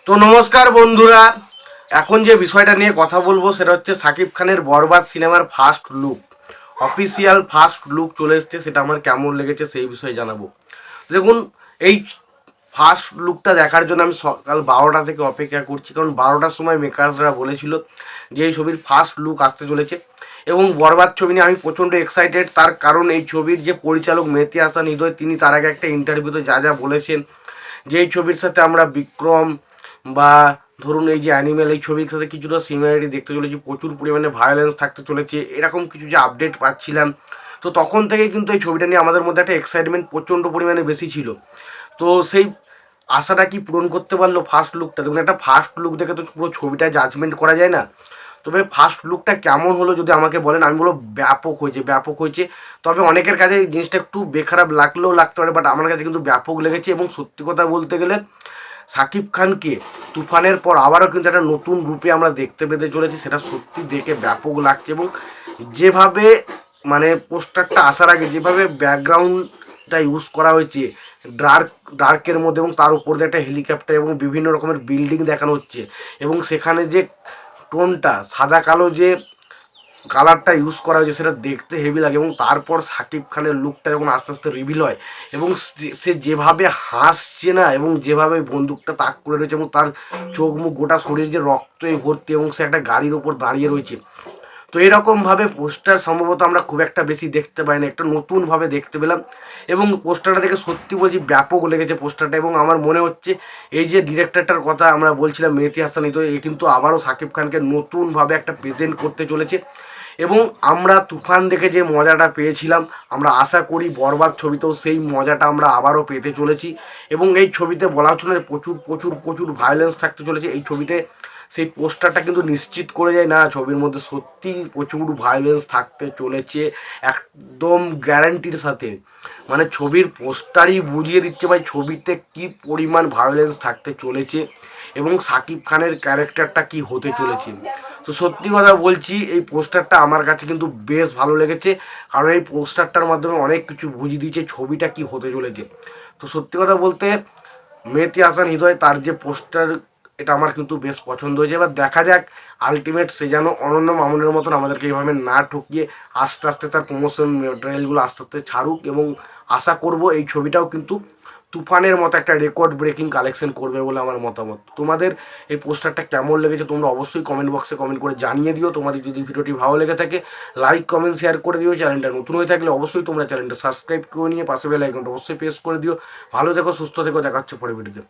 তো নমস্কার বন্ধুরা, এখন যে বিষয়টা নিয়ে কথা বলবো সেটা হচ্ছে সাকিব খানের বরবাদ সিনেমার first look. Official first look চলে এসছে, সেটা আমার কেমন লেগেছে সেই বিষয়ে জানাবো। দেখুন, এই ফার্স্ট লুকটা দেখার জন্য আমি সকাল 12টা থেকে অপেক্ষা করছি, কারণ 12টার সময় মেকার্সরা বলেছিল যে এই ছবির ফার্স্ট লুক আসতে চলেছে। এবং বরবাদ ছবি নিয়ে আমি প্রচণ্ড এক্সাইটেড, তার কারণ এই ছবির যে পরিচালক মেহেদী হাসান হৃদয়, তিনি তার আগে একটা ইন্টারভিউতে যা যা বলেছেন যে এই ছবির সাথে আমরা বিক্রম বা ধরুন এই যে অ্যানিমেল, এই ছবির সাথে কিছুটা সিমিলারিটি দেখতে চলেছি, প্রচুর পরিমাণে ভায়োলেন্স থাকতে চলেছে, এরকম কিছু যে আপডেট পাচ্ছিলাম। তো তখন থেকে কিন্তু এই ছবিটা নিয়ে আমাদের মধ্যে একটা এক্সাইটমেন্ট প্রচণ্ড পরিমাণে বেশি ছিল। তো সেই আশাটা কি পূরণ করতে পারলো ফার্স্ট লুকটা? দেখুন, একটা ফার্স্ট লুক দেখে তো পুরো ছবিটা জাজমেন্ট করা যায় না। তবে ফার্স্ট লুকটা কেমন হলো যদি আমাকে বলেন, আমি বলবো ব্যাপক হয়েছে, ব্যাপক হয়েছে। তবে অনেকের কাছে এই জিনিসটা একটু বেখারাপ লাগলেও লাগতে পারে, বাট আমার কাছে কিন্তু ব্যাপক লেগেছে। এবং সত্যি কথা বলতে গেলে সাকিব খানকে তুফানের পর আবারও কিন্তু একটা নতুন রূপে আমরা দেখতে পেতে চলেছি, সেটা সত্যি দেখে ব্যাপক লাগছে। এবং যেভাবে মানে পোস্টারটা আসার আগে যেভাবে ব্যাকগ্রাউন্ডটা ইউজ করা হয়েছে ডার্কের মধ্যে, এবং তার উপর দিয়ে একটা হেলিকপ্টার এবং বিভিন্ন রকমের বিল্ডিং দেখানো হচ্ছে, এবং সেখানে যে টোনটা সাদা কালো যে কালারটা ইউজ করা হয়েছে সেটা দেখতে হেভি লাগে। এবং তারপর সাকিব খানের লুকটা যখন আস্তে আস্তে রিভিল হয় এবং সে যেভাবে হাসছে না, এবং যেভাবে বন্দুকটা তাক করে রয়েছে, এবং তার চোখ মুখ গোটা শরীর যে রক্তে ভর্তি, এবং সে একটা গাড়ির ওপর দাঁড়িয়ে রয়েছে। তো এরকমভাবে পোস্টার সম্ভবত আমরা খুব একটা বেশি দেখতে পাই না, একটা নতুনভাবে দেখতে পেলাম। এবং পোস্টারটা দেখে সত্যি বলছি ব্যাপক লেগেছে পোস্টারটা। এবং আমার মনে হচ্ছে এই যে ডিরেক্টরটার কথা আমরা বলছিলাম মেহেদী হাসান, তো এ কিন্তু আবারও সাকিব খানকে নতুনভাবে একটা প্রেজেন্ট করতে চলেছে। এবং আমরা তুফান দেখে যে মজাটা পেয়েছিলাম, আমরা আশা করি বরবাদ ছবিতেও সেই মজাটা আমরা আবারও পেতে চলেছি। এবং এই ছবিতে বলা হচ্ছিল যে প্রচুর প্রচুর প্রচুর ভায়োলেন্স থাকতে চলেছে এই ছবিতে। সেই পোস্টারটা কিন্তু নিশ্চিত করে যায় না ছবির মধ্যে সত্যি প্রচুর ভায়োলেন্স থাকতে চলেছে, একদম গ্যারান্টির সাথে। মানে ছবির পোস্টারই বুঝিয়ে দিচ্ছে ভাই ছবিতে কি পরিমাণ ভায়োলেন্স থাকতে চলেছে এবং সাকিব খানের ক্যারেক্টারটা কি হতে চলেছে। তো সত্যি কথা বলছি, এই পোস্টারটা আমার কাছে কিন্তু বেশ ভালো লেগেছে, কারণ এই পোস্টারটার মাধ্যমে অনেক কিছু বুঝিয়ে দিয়েছে ছবিটা কি হতে চলেছে। তো সত্যি কথা বলতে মেহেদী হাসান হৃদয় তার যে পোস্টার, এটা আমার কিন্তু বেশ পছন্দ হয়েছে। এবার দেখা যাক আলটিমেট সে যেন অনন্য মামুনের মতন আমাদেরকে এইভাবে না ঠকিয়ে আস্তে আস্তে তার প্রমোশন ম্যাটেরিয়ালগুলো আস্তে আস্তে ছাড়ুক। এবং আশা করব এই ছবিটাও কিন্তু তুফানের মতো একটা রেকর্ড ব্রেকিং কালেকশন করবে বলে আমার মতামত। তোমাদের এই পোস্টারটা কেমন লেগেছে তোমরা অবশ্যই কমেন্ট বক্সে কমেন্ট করে জানিয়ে দিও। তোমাদের যদি ভিডিওটি ভালো লেগে থাকে লাইক কমেন্ট শেয়ার করে দিও। চ্যানেলটা নতুন হয়ে থাকলে অবশ্যই তোমরা চ্যানেলটা সাবস্ক্রাইব করে নিয়ে পাশে বেল আইকনটা অবশ্যই প্রেস করে দিও। ভালো থেকো, সুস্থ থেকো, দেখা হচ্ছে পরে ভিডিওতে।